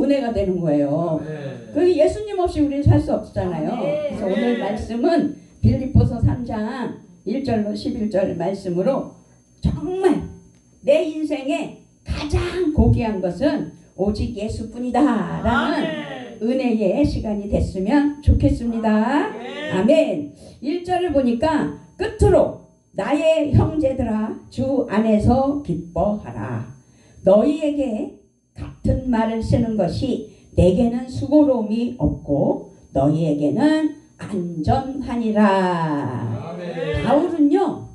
은혜가 되는 거예요. 그 예수님 없이 우리는 살 수 없잖아요. 그래서 오늘 말씀은 빌립보서 3장 1절로 11절 말씀으로 정말 내 인생에 가장 고귀한 것은 오직 예수뿐이다 라는 은혜의 시간이 됐으면 좋겠습니다. 아멘. 1절을 보니까 끝으로 나의 형제들아 주 안에서 기뻐하라. 너희에게 같은 말을 쓰는 것이 내게는 수고로움이 없고 너희에게는 안전하니라. 바울은요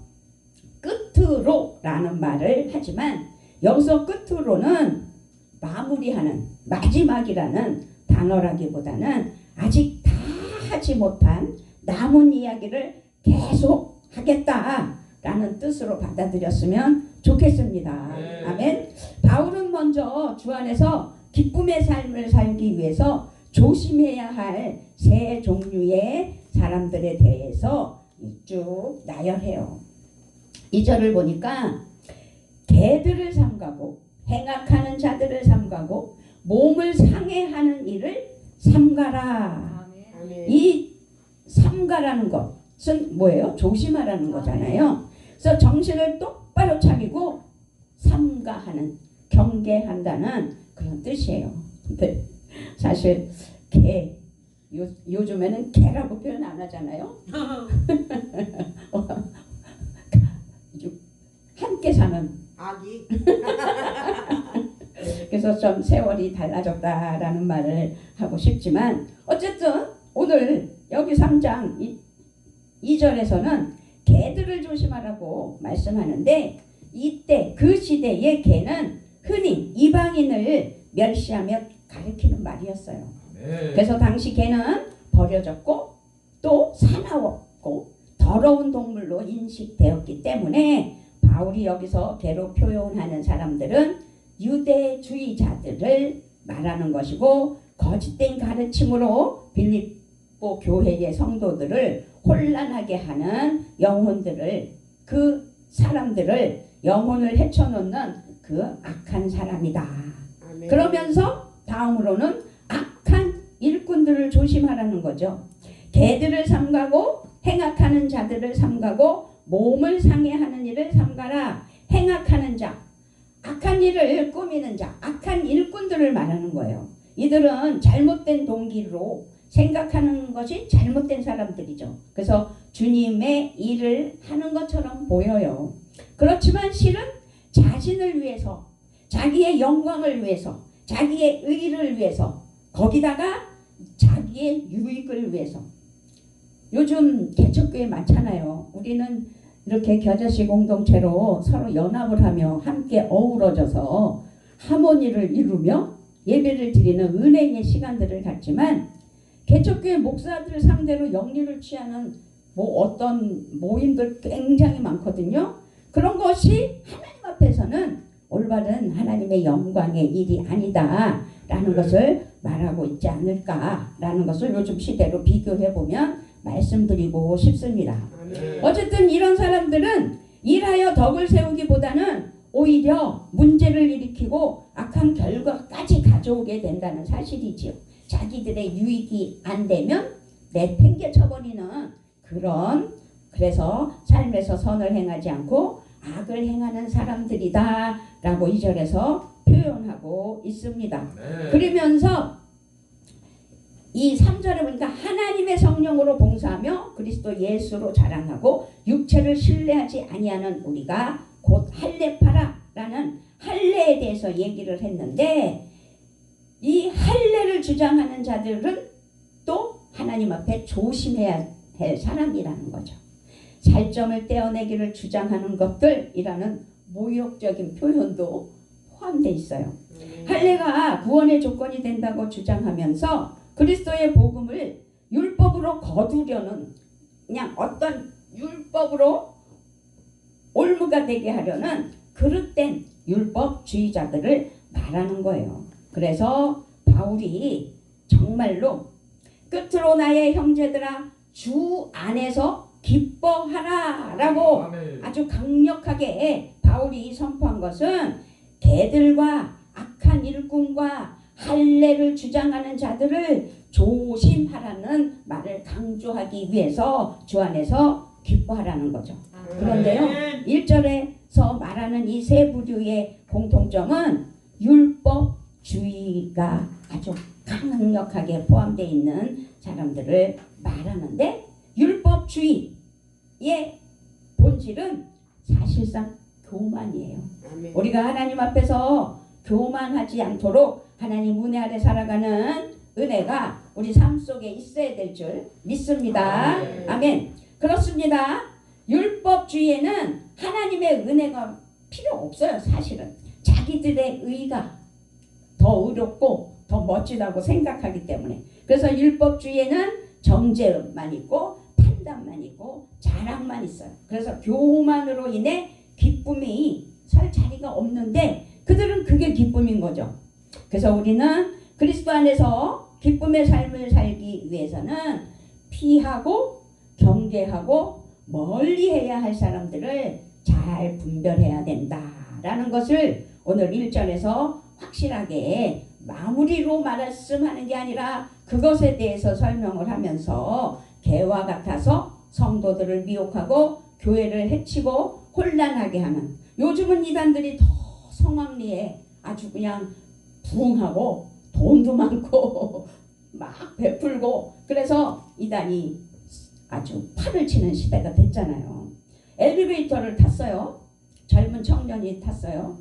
끝으로 라는 말을 하지만 여기서 끝으로는 마무리하는 마지막이라는 단어라기보다는 아직 다 하지 못한 남은 이야기를 계속 하겠다라는 뜻으로 받아들였으면 좋겠습니다. 아멘. 바울은 먼저 주 안에서 기쁨의 삶을 살기 위해서 조심해야 할 세 종류의 사람들에 대해서 쭉 나열해요. 2절을 보니까 개들을 삼가고 행악하는 자들을 삼가고 몸을 상해하는 일을 삼가라. 이 삼가라는 것은 뭐예요? 조심하라는 거잖아요. 그래서 정신을 똑바로 차리고 삼가하는, 경계한다는 그런 뜻이에요. 근데 사실 개, 요즘에는 개라고 표현 안 하잖아요. 함께 사는 아기. 그래서 좀 세월이 달라졌다라는 말을 하고 싶지만 어쨌든 오늘 여기 3장 2절에서는 개들을 조심하라고 말씀하는데 이때 그 시대의 개는 흔히 이방인을 멸시하며 가리키는 말이었어요. 그래서 당시 개는 버려졌고 또 사나웠고 더러운 동물로 인식되었기 때문에 바울이 여기서 개로 표현하는 사람들은 유대주의자들을 말하는 것이고 거짓된 가르침으로 빌립보 교회의 성도들을 혼란하게 하는 영혼들을 그 사람들을 영혼을 헤쳐놓는 그 악한 사람이다. 아멘. 그러면서 다음으로는 악한 일꾼들을 조심하라는 거죠. 개들을 삼가고 행악하는 자들을 삼가고 몸을 상해하는 일을 삼가라. 행악하는 자, 악한 일을 꾸미는 자, 악한 일꾼들을 말하는 거예요. 이들은 잘못된 동기로 생각하는 것이 잘못된 사람들이죠. 그래서 주님의 일을 하는 것처럼 보여요. 그렇지만 실은 자신을 위해서, 자기의 영광을 위해서, 자기의 의를 위해서, 거기다가 자기의 유익을 위해서. 요즘 개척교회 많잖아요. 우리는 이렇게 겨자씨 공동체로 서로 연합을 하며 함께 어우러져서 하모니를 이루며 예배를 드리는 은혜의 시간들을 갖지만 개척교회 목사들 상대로 영리를 취하는 어떤 모임들 굉장히 많거든요. 그런 것이 하나님 앞에서는 올바른 하나님의 영광의 일이 아니다라는 것을 말하고 있지 않을까라는 것을 요즘 시대로 비교해보면 말씀드리고 싶습니다. 어쨌든 이런 사람들은 일하여 덕을 세우기보다는 오히려 문제를 일으키고 악한 결과까지 가져오게 된다는 사실이지요. 자기들의 유익이 안 되면 내팽개쳐버리는 그런, 그래서 삶에서 선을 행하지 않고 악을 행하는 사람들이다 라고 2절에서 표현하고 있습니다. 그러면서 이 3절에 보니까 하나님의 성령으로 봉사하며 그리스도 예수로 자랑하고 육체를 신뢰하지 아니하는 우리가 곧 할례파라라는 할례에 대해서 얘기를 했는데 이 할례를 주장하는 자들은 또 하나님 앞에 조심해야 할 사람이라는 거죠. 살점을 떼어내기를 주장하는 것들이라는 모욕적인 표현도 포함되어 있어요. 할례가 구원의 조건이 된다고 주장하면서 그리스도의 복음을 율법으로 거두려는, 그냥 어떤 율법으로 올무가 되게 하려는 그릇된 율법주의자들을 말하는 거예요. 그래서 바울이 정말로 끝으로 나의 형제들아 주 안에서 기뻐하라 라고 아주 강력하게 바울이 선포한 것은 개들과 악한 일꾼과 할례를 주장하는 자들을 조심하라는 말을 강조하기 위해서 주 안에서 기뻐하라는 거죠. 그런데요, 1절에서 말하는 이 세 부류의 공통점은 율법주의가 아주 강력하게 포함되어 있는 사람들을 말하는데, 율법주의의 본질은 사실상 교만이에요. 우리가 하나님 앞에서 교만하지 않도록 하나님 은혜 아래 살아가는 은혜가 우리 삶 속에 있어야 될 줄 믿습니다. 아멘. 그렇습니다. 율법주의에는 하나님의 은혜가 필요 없어요. 사실은 자기들의 의가 더 의롭고 더 멋지다고 생각하기 때문에. 그래서 율법주의에는 정죄만 있고 판단만 있고 자랑만 있어요. 그래서 교만으로 인해 기쁨이 설 자리가 없는데 그들은 그게 기쁨인 거죠. 그래서 우리는 그리스도 안에서 기쁨의 삶을 살기 위해서는 피하고 경계하고 멀리해야 할 사람들을 잘 분별해야 된다라는 것을 오늘 1절에서 확실하게 마무리로 말씀하는 게 아니라 그것에 대해서 설명을 하면서 개와 같아서 성도들을 미혹하고 교회를 해치고 혼란하게 하는, 요즘은 이단들이 더 성황리에 아주 그냥 부흥하고 돈도 많고 막 베풀고, 그래서 이단이 아주 팔을 치는 시대가 됐잖아요. 엘리베이터를 탔어요. 젊은 청년이 탔어요.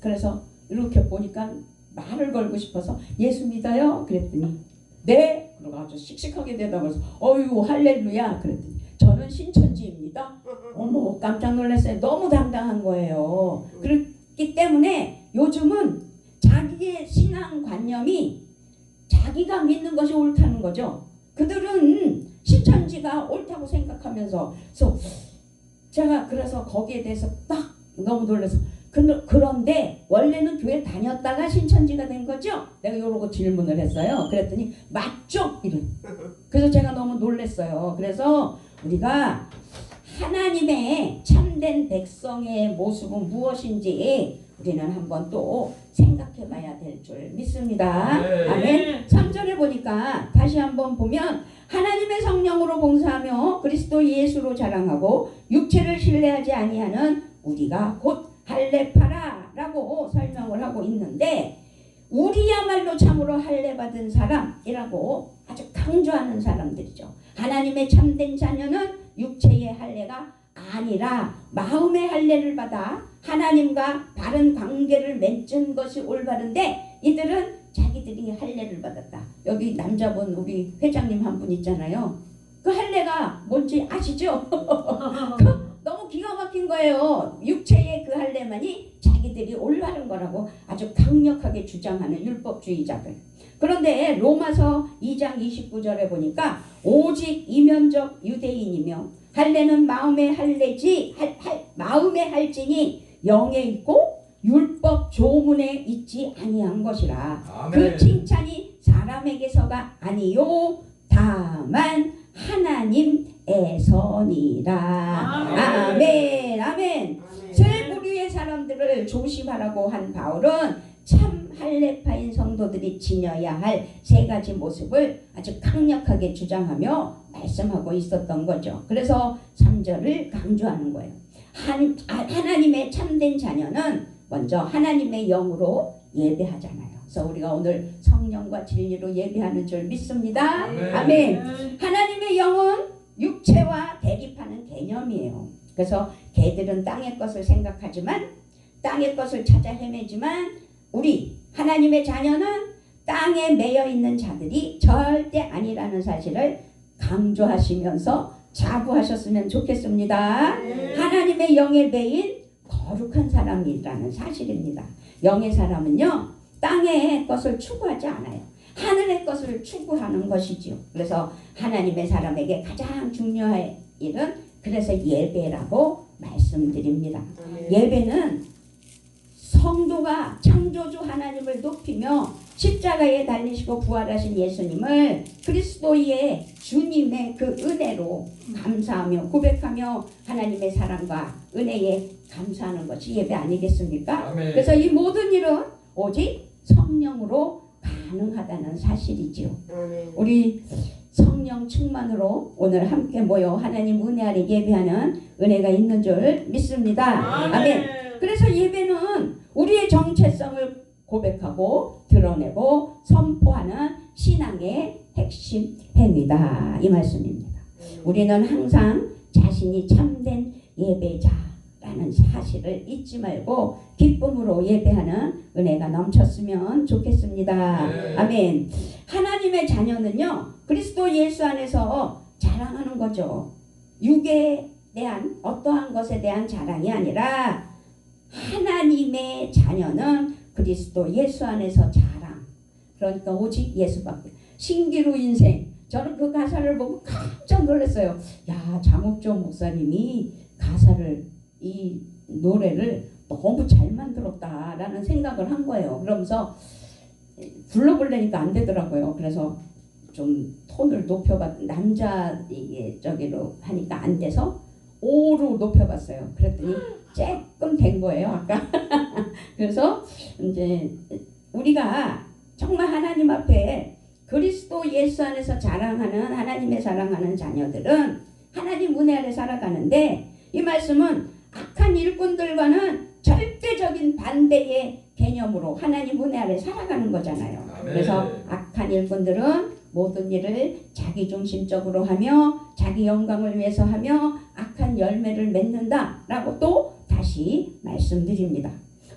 그래서 이렇게 보니까 말을 걸고 싶어서 예수 믿어요? 그랬더니 네? 그러고 아주 씩씩하게 대답해서 어유 할렐루야 그랬더니 저는 신천지입니다. 어머 깜짝 놀랐어요. 너무 당당한 거예요. 그렇기 때문에 요즘은 자기의 신앙관념이 자기가 믿는 것이 옳다는 거죠. 그들은 신천지가 옳다고 생각하면서, 그래서 제가 그래서 거기에 대해서 딱 너무 놀라서, 그런데 원래는 교회 다녔다가 신천지가 된 거죠? 내가 이러고 질문을 했어요. 그랬더니 맞죠? 이래. 그래서 제가 너무 놀랐어요. 그래서 우리가 하나님의 참된 백성의 모습은 무엇인지 우리는 한번 또 생각해 봐야 될 줄 믿습니다. 아멘. 3절에 보니까 다시 한번 보면 하나님의 성령으로 봉사하며 그리스도 예수로 자랑하고 육체를 신뢰하지 아니하는 우리가 곧 할례파라 라고 설명을 하고 있는데, 우리야말로 참으로 할례받은 사람이라고 아주 강조하는 사람들이죠. 하나님의 참된 자녀는 육체의 할례가 아니라 마음의 할례를 받아 하나님과 바른 관계를 맺은 것이 올바른데, 이들은 자기들이 할례를 받았다. 여기 남자분 우리 회장님 한 분 있잖아요. 그 할례가 뭔지 아시죠? 너무 기가 막힌 거예요. 육체의 그 할례만이 자기들이 올바른 거라고 아주 강력하게 주장하는 율법주의자들. 그런데 로마서 2장 29절에 보니까 오직 이면적 유대인이며 할례는 마음의 할례지 마음의 할지니 영에 있고 율법 조문에 있지 아니한 것이라. 아멘. 그 칭찬이 사람에게서가 아니요 다만 하나님에서니라. 아멘. 아멘. 세 부류의 사람들을 조심하라고 한 바울은 참 할례파인 성도들이 지녀야 할 세 가지 모습을 아주 강력하게 주장하며 말씀하고 있었던 거죠. 그래서 3절을 강조하는 거예요. 하나님의 참된 자녀는 먼저 하나님의 영으로 예배하잖아요. 그래서 우리가 오늘 성령과 진리로 예배하는 줄 믿습니다. 아멘. 아멘. 하나님의 영은 육체와 대립하는 개념이에요. 그래서 개들은 땅의 것을 생각하지만 땅의 것을 찾아 헤매지만 우리 하나님의 자녀는 땅에 매여 있는 자들이 절대 아니라는 사실을 강조하시면서 자부하셨으면 좋겠습니다. 하나님의 영에 매인 거룩한 사람이라는 사실입니다. 영의 사람은요, 땅의 것을 추구하지 않아요. 하늘의 것을 추구하는 것이지요. 그래서 하나님의 사람에게 가장 중요한 일은 그래서 예배라고 말씀드립니다. 예배는 성도가 창조주 하나님을 높이며 십자가에 달리시고 부활하신 예수님을 그리스도의 주님의 그 은혜로 감사하며 고백하며 하나님의 사랑과 은혜에 감사하는 것이 예배 아니겠습니까? 아멘. 그래서 이 모든 일은 오직 성령으로 가능하다는 사실이지요. 우리 성령 충만으로 오늘 함께 모여 하나님 은혜 아래 예배하는 은혜가 있는 줄 믿습니다. 아멘. 그래서 예배는 우리의 정체성을 고백하고 드러내고 선포하는 신앙의 핵심 행위다, 이 말씀입니다. 우리는 항상 자신이 참된 예배자라는 사실을 잊지 말고 기쁨으로 예배하는 은혜가 넘쳤으면 좋겠습니다. 아멘. 하나님의 자녀는요, 그리스도 예수 안에서 자랑하는 거죠. 육에 대한 어떠한 것에 대한 자랑이 아니라 하나님의 자녀는 그리스도 예수 안에서 자랑. 그러니까 오직 예수밖에. 신기루 인생. 저는 그 가사를 보고 깜짝 놀랐어요. 야, 장욱조 목사님이 가사를, 이 노래를 너무 잘 만들었다라는 생각을 한 거예요. 그러면서 불러보려니까 안 되더라고요. 그래서 좀 톤을 높여봤, 남자 이게 저기로 하니까 안 돼서 5로 높여봤어요. 그랬더니 조금 된 거예요, 아까. 그래서 이제 우리가 정말 하나님 앞에 그리스도 예수 안에서 자랑하는, 하나님의 사랑하는 자녀들은 하나님 은혜 아래 살아가는데, 이 말씀은 악한 일꾼들과는 절대적인 반대의 개념으로 하나님 은혜 아래 살아가는 거잖아요. 그래서 악한 일꾼들은 모든 일을 자기중심적으로 하며 자기 영광을 위해서 하며 악한 열매를 맺는다라고 또 다시 말씀드립니다.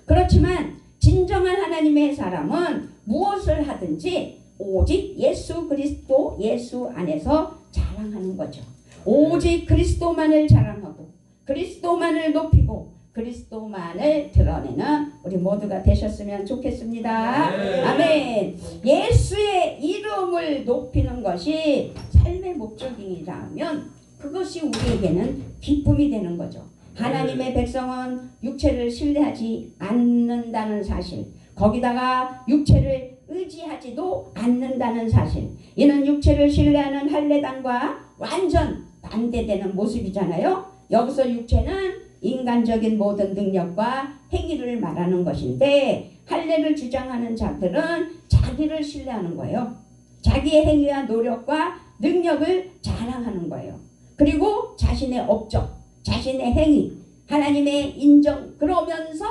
그렇지만 진정한 하나님의 사람은 무엇을 하든지 오직 예수 그리스도 예수 안에서 자랑하는 거죠. 오직 그리스도만을 자랑하고 그리스도만을 높이고 그리스도만을 드러내는 우리 모두가 되셨으면 좋겠습니다. 아멘. 예수의 이름을 높이는 것이 삶의 목적이라면 그것이 우리에게는 기쁨이 되는 거죠. 하나님의 백성은 육체를 신뢰하지 않는다는 사실, 거기다가 육체를 의지하지도 않는다는 사실, 이는 육체를 신뢰하는 할례당과 완전 반대되는 모습이잖아요. 여기서 육체는 인간적인 모든 능력과 행위를 말하는 것인데, 할례를 주장하는 자들은 자기를 신뢰하는 거예요. 자기의 행위와 노력과 능력을 자랑하는 거예요. 그리고 자신의 업적, 자신의 행위, 하나님의 인정, 그러면서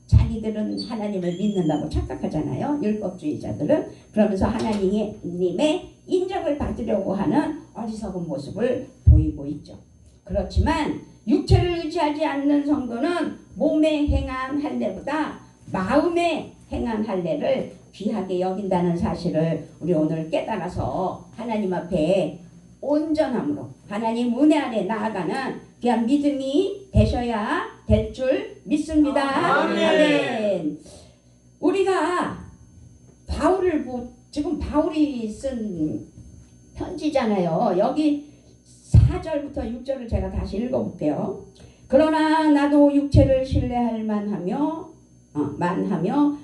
자기들은 하나님을 믿는다고 착각하잖아요. 율법주의자들은. 그러면서 하나님의 인정을 받으려고 하는 어리석은 모습을 보이고 있죠. 그렇지만 육체를 의지하지 않는 성도는 몸에 행한 할례보다 마음에 행한 할례를 귀하게 여긴다는 사실을 우리 오늘 깨달아서 하나님 앞에 온전함으로 하나님 은혜 아래 나아가는 귀한 믿음이 되셔야 될 줄 믿습니다. 아멘. 우리가 바울을 지금 바울이 쓴 편지잖아요. 여기 4절부터 6절을 제가 다시 읽어볼게요. 그러나 나도 육체를 신뢰할 만하며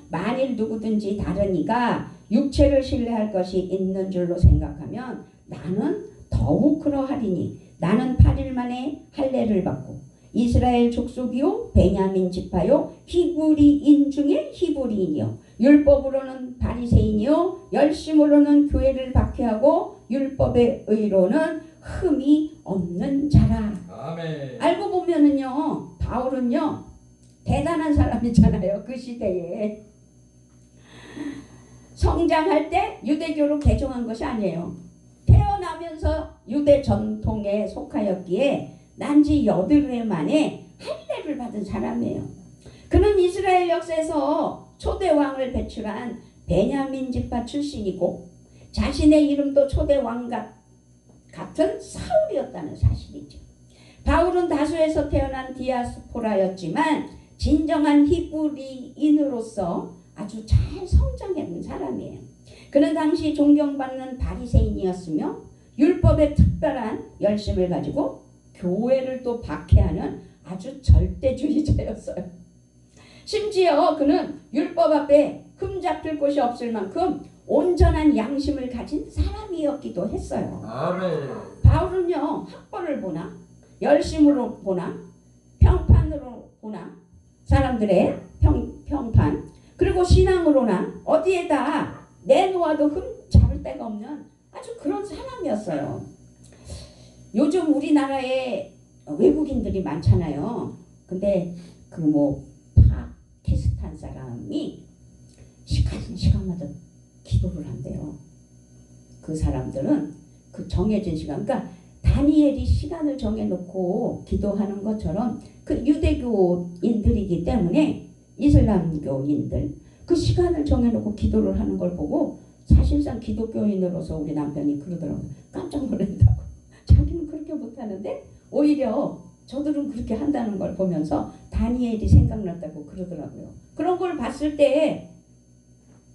만일 누구든지 다른 이가 육체를 신뢰할 것이 있는 줄로 생각하면 나는 더욱 그러하리니 나는 8일 만에 할례를 받고 이스라엘 족속이요 베냐민 지파요 히브리인 중에 히브리인이요 율법으로는 바리새인이요 열심으로는 교회를 박해하고 율법의 의로는 흠이 없는 자라. 아멘. 알고 보면은요, 바울은요 대단한 사람이잖아요. 그 시대에 성장할 때 유대교로 개종한 것이 아니에요. 태어나면서 유대 전통에 속하였기에 난지 8회 만에 할례를 받은 사람이에요. 그는 이스라엘 역사에서 초대 왕을 배출한 베냐민 지파 출신이고 자신의 이름도 초대 왕과 같은 사울이었다는 사실이죠. 바울은 다수에서 태어난 디아스포라였지만 진정한 히브리인으로서 아주 잘 성장한 사람이에요. 그는 당시 존경받는 바리새인이었으며 율법의 특별한 열심을 가지고 교회를 또 박해하는 아주 절대주의자였어요. 심지어 그는 율법 앞에 흠잡힐 곳이 없을 만큼 온전한 양심을 가진 사람이었기도 했어요. 아멘. 바울은요 학벌을 보나 열심으로 보나 평판으로 보나 사람들의 평판 그리고 신앙으로나 어디에다 내놓아도 흠잡을 데가 없는 아주 그런 사람이었어요. 요즘 우리나라에 외국인들이 많잖아요. 근데 그 파키스탄 사람이 시간마다 기도를 한대요. 그 사람들은 그 정해진 시간, 그러니까 다니엘이 시간을 정해놓고 기도하는 것처럼 그 유대교인들이기 때문에 이슬람교인들 그 시간을 정해놓고 기도를 하는 걸 보고 사실상 기독교인으로서 우리 남편이 그러더라고요. 깜짝 놀란다고. 자기는 그렇게 못하는데 오히려 저들은 그렇게 한다는 걸 보면서 다니엘이 생각났다고 그러더라고요. 그런 걸 봤을 때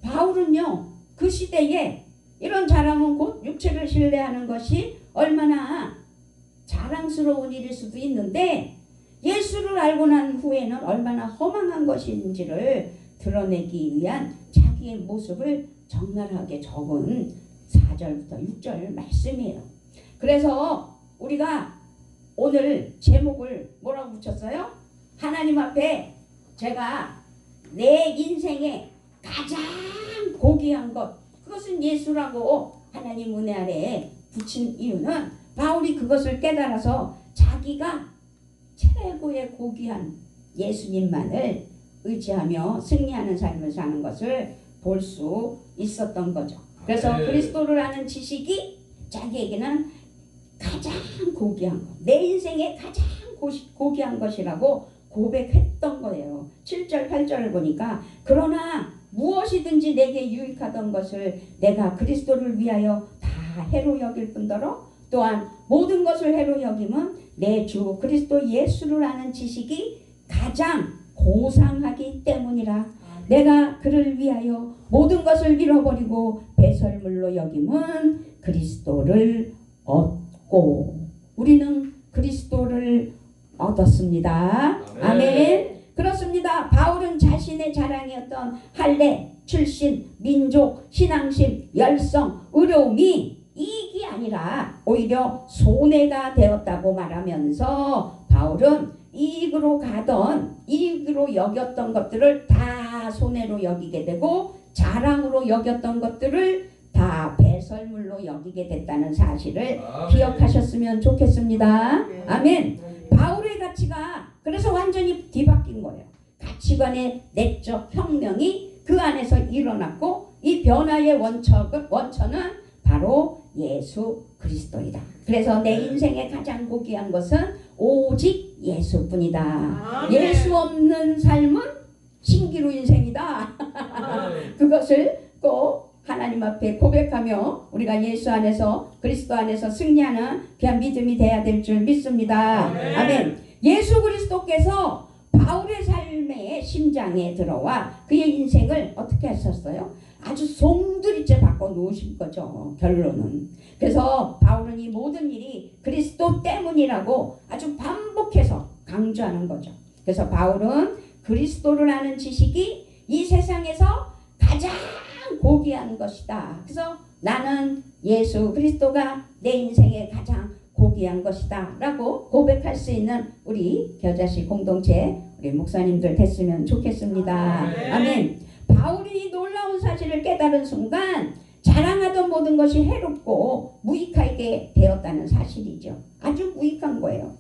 바울은요, 그 시대에 이런 자랑은 곧 육체를 신뢰하는 것이 얼마나 자랑스러운 일일 수도 있는데 예수를 알고 난 후에는 얼마나 허망한 것인지를 드러내기 위한 자기의 모습을 적나라하게 적은 4절부터 6절 말씀이에요. 그래서 우리가 오늘 제목을 뭐라고 붙였어요? 하나님 앞에 제가 내 인생에 가장 고귀한 것, 그것은 예수라고 하나님 은혜 아래에 붙인 이유는 바울이 그것을 깨달아서 자기가 최고의 고귀한 예수님만을 의지하며 승리하는 삶을 사는 것을 볼 수 있었던 거죠. 그래서 그리스도를 아는 지식이 자기에게는 가장 고귀한 것, 내 인생에 가장 고귀한 것이라고 고백했던 거예요. 7절 8절을 보니까 그러나 무엇이든지 내게 유익하던 것을 내가 그리스도를 위하여 다 해로 여길 뿐더러 또한 모든 것을 해로 여김은 내 주 그리스도 예수를 아는 지식이 가장 고상하기 때문이라. 내가 그를 위하여 모든 것을 잃어버리고 배설물로 여김은 그리스도를 얻고. 우리는 그리스도를 얻었습니다. 아멘. 그렇습니다. 바울은 자신의 자랑이었던 할례, 출신, 민족, 신앙심, 열성, 의로움이 이익이 아니라 오히려 손해가 되었다고 말하면서 바울은 이익으로 여겼던 것들을 다 손해로 여기게 되고 자랑으로 여겼던 것들을 다 배설물로 여기게 됐다는 사실을 기억하셨으면 좋겠습니다. 아멘. 바울의 가치가 그래서 완전히 뒤바뀐 거예요. 가치관의 내적 혁명이 그 안에서 일어났고 이 변화의 원천은 바로 예수 그리스도이다. 그래서 내 인생의 가장 고귀한 것은 오직 예수뿐이다. 예수 없는 삶은 신기루 인생이다. 그것을 꼭 하나님 앞에 고백하며 우리가 예수 안에서 그리스도 안에서 승리하는 귀한 믿음이 돼야 될 줄 믿습니다. 아멘. 예수 그리스도께서 바울의 삶의 심장에 들어와 그의 인생을 어떻게 하셨어요? 아주 송두리째 바꿔놓으신 거죠. 결론은. 그래서 바울은 이 모든 일이 그리스도 때문이라고 아주 반복해서 강조하는 거죠. 그래서 바울은 그리스도를 아는 지식이 이 세상에서 가장 고귀한 것이다. 그래서 나는 예수 그리스도가 내 인생의 가장 고귀한 것이다 라고 고백할 수 있는 우리 겨자씨 공동체 우리 목사님들 됐으면 좋겠습니다. 아멘. 바울이 놀라운 사실을 깨달은 순간 자랑하던 모든 것이 해롭고 무익하게 되었다는 사실이죠. 아주 무익한 거예요.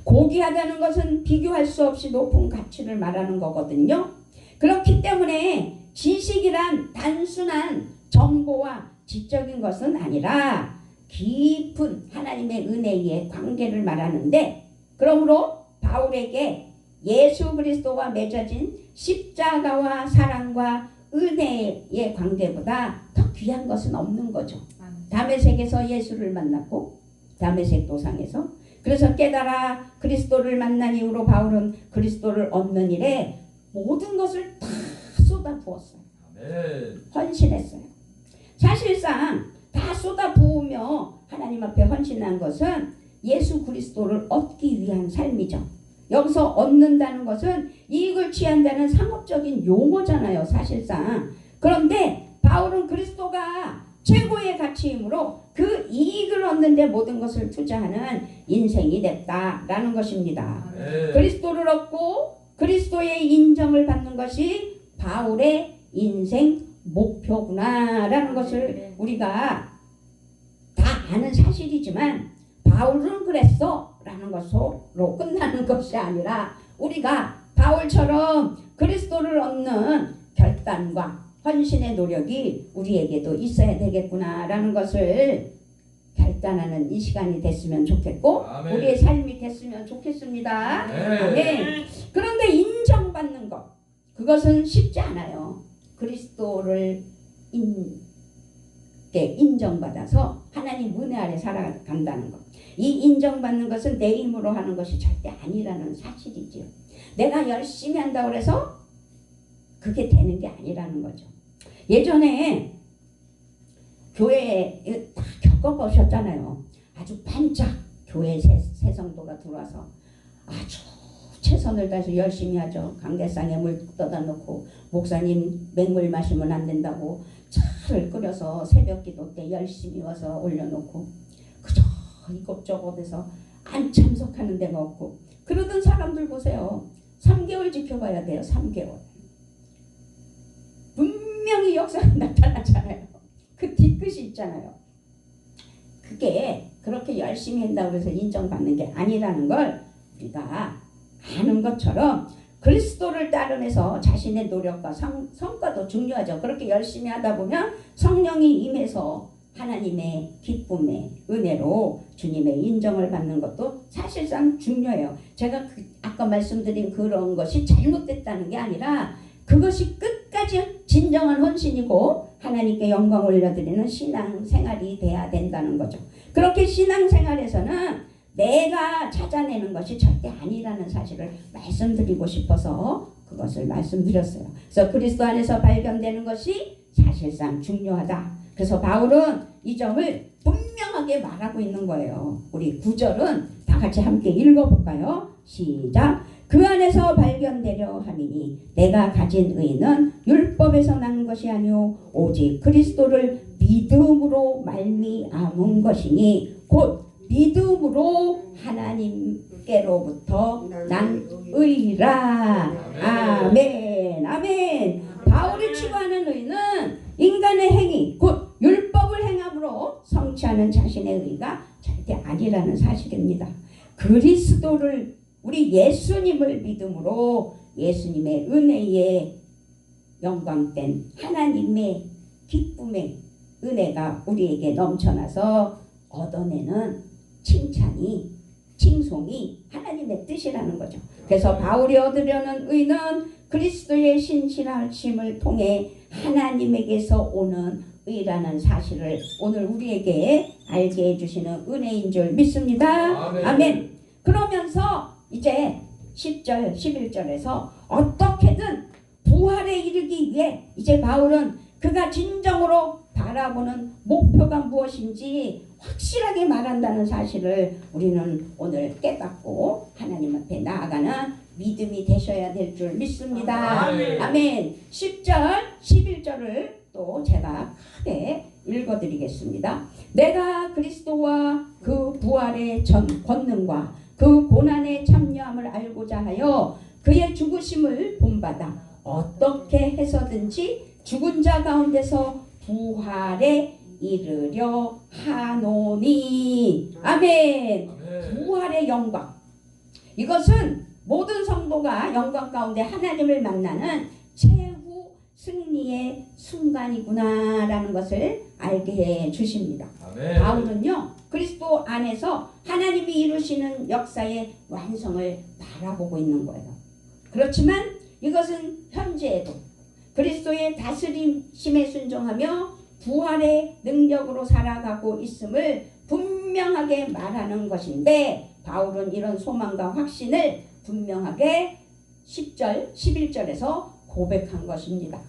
고귀하다는 것은 비교할 수 없이 높은 가치를 말하는 거거든요. 그렇기 때문에 지식이란 단순한 정보와 지적인 것은 아니라 깊은 하나님의 은혜의 관계를 말하는데, 그러므로 바울에게 예수 그리스도와 맺어진 십자가와 사랑과 은혜의 관계보다 더 귀한 것은 없는 거죠. 다메섹에서 예수를 만났고 다메섹 도상에서 그래서 깨달아 그리스도를 만난 이후로 바울은 그리스도를 얻는 일에 모든 것을 다 쏟아부었어요. 헌신했어요. 사실상 다 쏟아부으며 하나님 앞에 헌신한 것은 예수 그리스도를 얻기 위한 삶이죠. 여기서 얻는다는 것은 이익을 취한다는 상업적인 용어잖아요. 사실상. 그런데 바울은 그리스도가 최고의 가치이므로 그 이익을 얻는 데 모든 것을 투자하는 인생이 됐다라는 것입니다. 그리스도를 얻고 그리스도의 인정을 받는 것이 바울의 인생 목표구나라는 것을 우리가 다 아는 사실이지만 바울은 그랬어 라는 것으로 끝나는 것이 아니라 우리가 바울처럼 그리스도를 얻는 결단과 헌신의 노력이 우리에게도 있어야 되겠구나라는 것을 결단하는 이 시간이 됐으면 좋겠고 아멘. 우리의 삶이 됐으면 좋겠습니다. 아멘. 그런데 인정받는 것 그것은 쉽지 않아요. 그리스도를 인정받아서 하나님 은혜 아래 살아간다는 것. 이 인정받는 것은 내 힘으로 하는 것이 절대 아니라는 사실이지요. 내가 열심히 한다고 해서 그게 되는 게 아니라는 거죠. 예전에 교회에 다 겪어보셨잖아요. 아주 반짝 교회 새 성도가 들어와서 아주 최선을 다해서 열심히 하죠. 강대상에 물 떠다 놓고 목사님 맹물 마시면 안 된다고 차를 끓여서 새벽 기도 때 열심히 와서 올려놓고 그저 이것저것에서 안 참석하는 데가 없고 그러던 사람들 보세요. 3개월 지켜봐야 돼요. 3개월. 분명히 역사가 나타나잖아요. 그 뒤끝이 있잖아요. 그게 그렇게 열심히 한다고 해서 인정받는 게 아니라는 걸 우리가 아는 것처럼 그리스도를 따르면서 자신의 노력과 성과도 중요하죠. 그렇게 열심히 하다 보면 성령이 임해서 하나님의 기쁨의 은혜로 주님의 인정을 받는 것도 사실상 중요해요. 제가 아까 말씀드린 그런 것이 잘못됐다는 게 아니라 그것이 끝까지 진정한 헌신이고 하나님께 영광 올려드리는 신앙생활이 돼야 된다는 거죠. 그렇게 신앙생활에서는 내가 찾아내는 것이 절대 아니라는 사실을 말씀드리고 싶어서 그것을 말씀드렸어요. 그래서 그리스도 안에서 발견되는 것이 사실상 중요하다. 그래서 바울은 이 점을 분명하게 말하고 있는 거예요. 우리 9절은 다 같이 함께 읽어볼까요? 시작. 그 안에서 발견되려 함이니 내가 가진 의는 율법에서 난 것이 아니오 오직 그리스도를 믿음으로 말미암은 것이니 곧 믿음으로 하나님께로부터 난 의라. 아멘. 아멘. 바울이 추구하는 의는 인간의 행위 곧 율법을 행함으로 성취하는 자신의 의가 절대 아니라는 사실입니다. 그리스도를 우리 예수님을 믿음으로 예수님의 은혜에 영광된 하나님의 기쁨의 은혜가 우리에게 넘쳐나서 얻어내는 칭찬이 칭송이 하나님의 뜻이라는 거죠. 그래서 바울이 얻으려는 의는 그리스도의 신실하심을 통해 하나님에게서 오는 의라는 사실을 오늘 우리에게 알게 해주시는 은혜인 줄 믿습니다. 아멘. 아멘. 그러면서 이제 10절 11절에서 어떻게든 부활에 이르기 위해 이제 바울은 그가 진정으로 바라보는 목표가 무엇인지 확실하게 말한다는 사실을 우리는 오늘 깨닫고 하나님 앞에 나아가는 믿음이 되셔야 될 줄 믿습니다. 아멘. 아멘. 10절 11절을 또 제가 크게 읽어드리겠습니다. 내가 그리스도와 그 부활의 권능과 그 고난에 참여함을 알고자 하여 그의 죽으심을 본받아 어떻게 해서든지 죽은 자 가운데서 부활에 이르려 하노니. 아멘. 부활의 영광. 이것은 모든 성도가 영광 가운데 하나님을 만나는 최후 승리의 순간이구나라는 것을 알게 해 주십니다. 아멘. 바울은요 그리스도 안에서 하나님이 이루시는 역사의 완성을 바라보고 있는 거예요. 그렇지만 이것은 현재에도 그리스도의 다스림심에 순종하며 부활의 능력으로 살아가고 있음을 분명하게 말하는 것인데 바울은 이런 소망과 확신을 분명하게 10절, 11절에서 고백한 것입니다.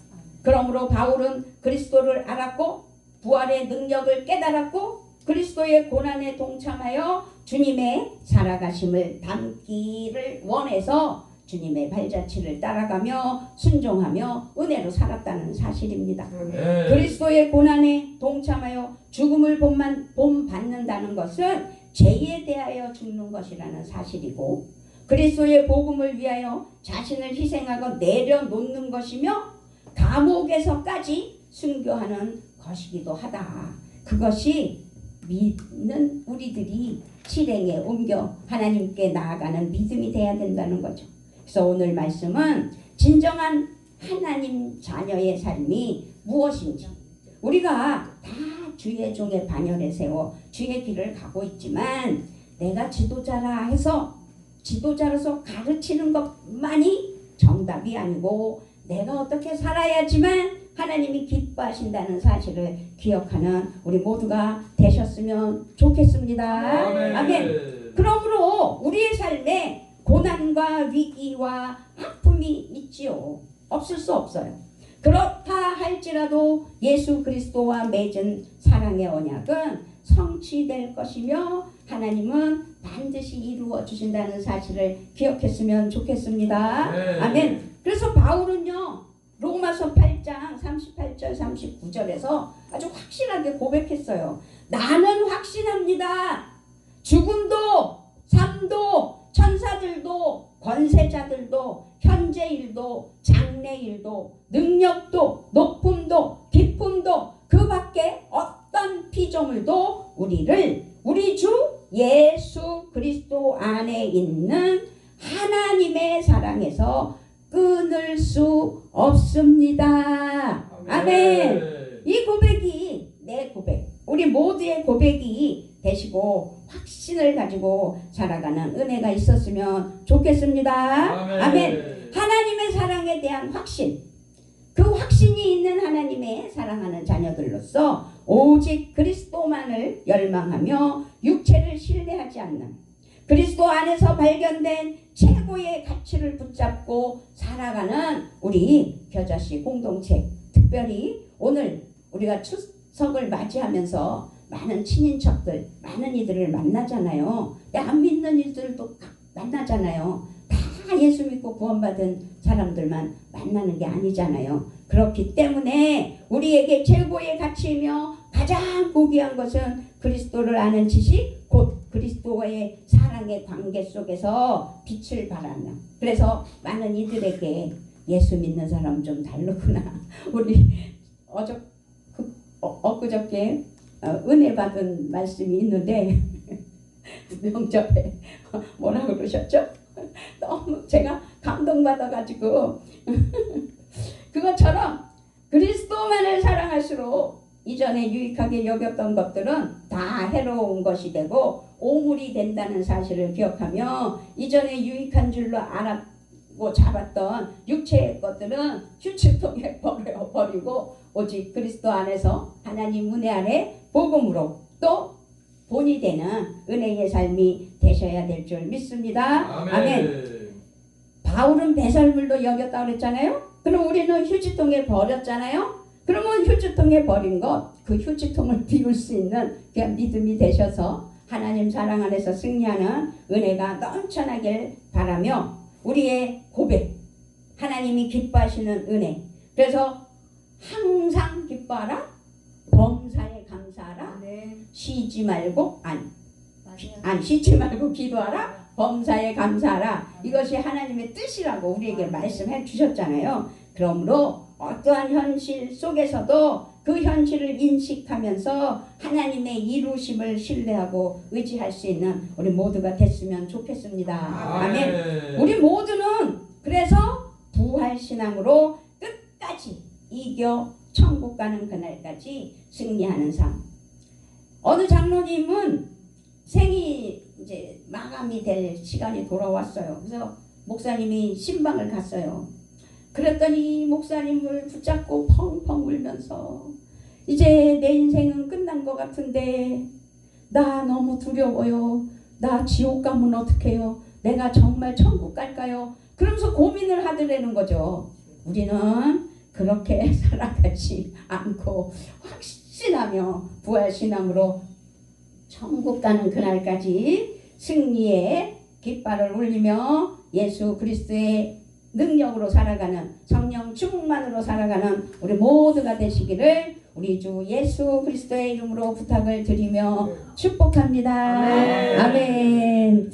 그러므로 바울은 그리스도를 알았고 부활의 능력을 깨달았고 그리스도의 고난에 동참하여 주님의 살아가심을 담기를 원해서 주님의 발자취를 따라가며 순종하며 은혜로 살았다는 사실입니다. 네. 그리스도의 고난에 동참하여 죽음을 본받는다는 것은 죄에 대하여 죽는 것이라는 사실이고 그리스도의 복음을 위하여 자신을 희생하고 내려놓는 것이며 감옥에서까지 순교하는 것이기도 하다. 그것이 믿는 우리들이 실행에 옮겨 하나님께 나아가는 믿음이 돼야 된다는 거죠. 그래서 오늘 말씀은 진정한 하나님 자녀의 삶이 무엇인지, 우리가 다 주의 종의 반열에 세워 주의 길을 가고 있지만 내가 지도자라 해서 지도자로서 가르치는 것만이 정답이 아니고 내가 어떻게 살아야지만 하나님이 기뻐하신다는 사실을 기억하는 우리 모두가 되셨으면 좋겠습니다. 아멘. 아멘. 그러므로 우리의 삶에 고난과 위기와 아픔이 있지요. 없을 수 없어요. 그렇다 할지라도 예수 그리스도와 맺은 사랑의 언약은 성취될 것이며 하나님은 반드시 이루어 주신다는 사실을 기억했으면 좋겠습니다. 네. 아멘. 그래서 바울은요, 로마서 8장 38절 39절에서 아주 확실하게 고백했어요. 나는 확신합니다. 죽음도 삶도 천사들도 권세자들도 현재일도 장래일도 능력도 높음도 깊음도 그 밖에 어떤 피조물도 우리 주 예수 그리스도 안에 있는 하나님의 사랑에서 끊을 수 없습니다. 아멘. 이 고백이 내 고백, 우리 모두의 고백이 되시고 확신을 가지고 살아가는 은혜가 있었으면 좋겠습니다. 아멘. 하나님의 사랑에 대한 확신, 그 확신이 있는 하나님의 사랑하는 자녀들로서 오직 그리스도만을 열망하며 육체를 신뢰하지 않는 그리스도 안에서 발견된 최고의 가치를 붙잡고 살아가는 우리 겨자씨 공동체, 특별히 오늘 우리가 추석을 맞이하면서 많은 친인척들, 많은 이들을 만나잖아요. 안 믿는 이들도 만나잖아요. 다 예수 믿고 구원받은 사람들만 만나는 게 아니잖아요. 그렇기 때문에 우리에게 최고의 가치이며 가장 고귀한 것은 그리스도를 아는 지식, 곧 그리스도와의 사랑의 관계 속에서 빛을 발하며, 그래서 많은 이들에게 예수 믿는 사람 좀 다르구나. 우리 엊그저께 은혜 받은 말씀이 있는데 명절에 뭐라 그러셨죠? 너무 제가 감동받아가지고 그것처럼 그리스도만을 사랑할수록 이전에 유익하게 여겼던 것들은 다 해로운 것이 되고 오물이 된다는 사실을 기억하며 이전에 유익한 줄로 알았고 잡았던 육체의 것들은 휴지통에 버리고 오직 그리스도 안에서 하나님 은혜 아래 복음으로 또 본이 되는 은혜의 삶이 되셔야 될 줄 믿습니다. 아멘. 아멘. 바울은 배설물로 여겼다고 그랬잖아요. 그럼 우리는 휴지통에 버렸잖아요. 그러면 휴지통에 버린 것, 그 휴지통을 비울 수 있는 그냥 믿음이 되셔서 하나님 사랑 안에서 승리하는 은혜가 넘쳐나길 바라며 우리의 고백, 하나님이 기뻐하시는 은혜, 그래서 항상 기뻐하라, 범사에 감사하라, 쉬지 말고 쉬지 말고 기도하라, 범사에 감사하라. 이것이 하나님의 뜻이라고 우리에게 말씀해 주셨잖아요. 그러므로 어떠한 현실 속에서도 그 현실을 인식하면서 하나님의 이루심을 신뢰하고 의지할 수 있는 우리 모두가 됐으면 좋겠습니다. 아멘. 우리 모두는 그래서 부활신앙으로 끝까지 이겨 천국 가는 그날까지 승리하는 삶. 어느 장로님은 생이 이제 마감이 될 시간이 돌아왔어요. 그래서 목사님이 신방을 갔어요. 그랬더니 목사님을 붙잡고 펑펑 울면서 이제 내 인생은 끝난 것 같은데 나 너무 두려워요. 나 지옥 가면 어떡해요? 내가 정말 천국 갈까요? 그러면서 고민을 하더라는 거죠. 우리는 그렇게 살아가지 않고 확신하며 부활신앙으로 천국 가는 그날까지 승리의 깃발을 울리며 예수 그리스도의 능력으로 살아가는, 성령 충만으로 살아가는 우리 모두가 되시기를 우리 주 예수 그리스도의 이름으로 부탁을 드리며 축복합니다. 아멘. 아멘.